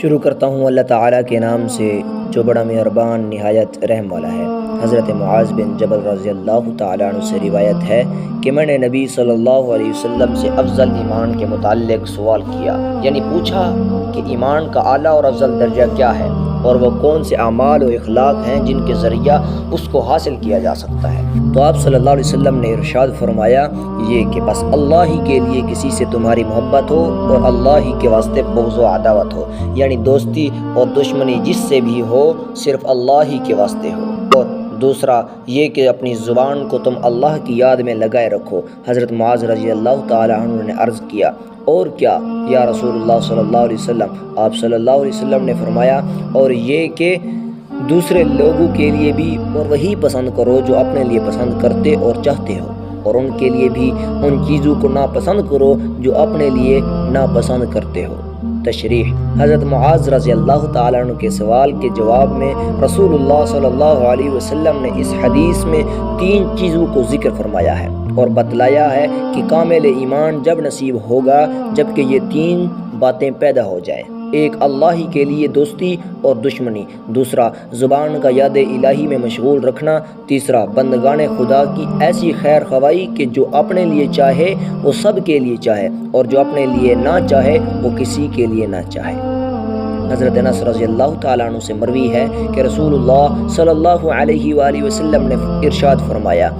شروع کرتا ہوں اللہ تعالیٰ کے نام سے جو بڑا مہربان نہایت رحم والا ہے۔ حضرت معاذ بن جبل رضی اللہ تعالیٰ عنہ سے روایت ہے کہ میں نے نبی صلی اللہ علیہ وسلم سے افضل ایمان کے متعلق سوال کیا، یعنی پوچھا کہ ایمان کا اعلیٰ اور افضل درجہ کیا ہے اور وہ کون سے اعمال و اخلاق ہیں جن کے ذریعہ اس کو حاصل کیا جا سکتا ہے۔ تو آپ صلی اللہ علیہ وسلم نے ارشاد فرمایا یہ کہ بس اللہ ہی کے لیے کسی سے تمہاری محبت ہو اور اللہ ہی کے واسطے بغض و عداوت ہو، یعنی دوستی اور دشمنی جس سے بھی ہو صرف اللہ ہی کے واسطے ہو، اور دوسرا یہ کہ اپنی زبان کو تم اللہ کی یاد میں لگائے رکھو۔ حضرت معاذ رضی اللہ تعالی عنہ نے عرض کیا اور کیا یا رسول اللہ صلی اللہ علیہ وسلم؟ آپ صلی اللہ علیہ وسلم نے فرمایا اور یہ کہ دوسرے لوگوں کے لیے بھی اور وہی پسند کرو جو اپنے لیے پسند کرتے اور چاہتے ہو، اور ان کے لیے بھی ان چیزوں کو ناپسند کرو جو اپنے لیے ناپسند کرتے ہو۔ تشریح: حضرت معاذ رضی اللہ تعالیٰ عنہ کے سوال کے جواب میں رسول اللہ صلی اللہ علیہ وسلم نے اس حدیث میں 3 چیزوں کو ذکر فرمایا ہے اور بتلایا ہے کہ کامل ایمان جب نصیب ہوگا جب کہ یہ 3 باتیں پیدا ہو جائیں: ایک اللہ ہی کے لیے دوستی اور دشمنی، دوسرا زبان کا یاد الہی میں مشغول رکھنا، تیسرا بندگان خدا کی ایسی خیر خواہی کہ جو اپنے لیے چاہے وہ سب کے لیے چاہے اور جو اپنے لیے نہ چاہے وہ کسی کے لیے نہ چاہے۔ حضرت انس رضی اللہ تعالیٰ عنہ سے مروی ہے کہ رسول اللہ صلی اللہ علیہ وآلہ وسلم نے ارشاد فرمایا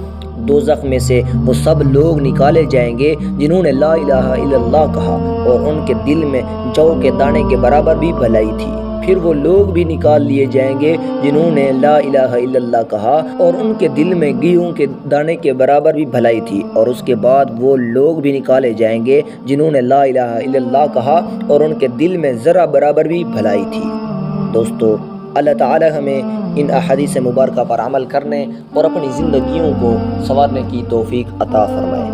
دوزخ میں سے وہ سب لوگ نکالے جائیں گے جنہوں نے لا الہ الا اللہ کہا اور ان کے دل میں جو کے دانے کے برابر بھی بھلائی تھی۔ پھر وہ لوگ بھی نکال لیے جائیں گے جنہوں نے لا الہ الا اللہ کہا اور ان کے دل میں گیہوں کے دانے کے برابر بھی بھلائی تھی، اور اس کے بعد وہ لوگ بھی نکالے جائیں گے جنہوں نے لا الہ الا اللہ کہا اور ان کے دل میں ذرہ برابر بھی بھلائی تھی۔ دوستو، اللہ تعالی ہمیں ان احادیث مبارکہ پر عمل کرنے اور اپنی زندگیوں کو سنوارنے کی توفیق عطا فرمائے۔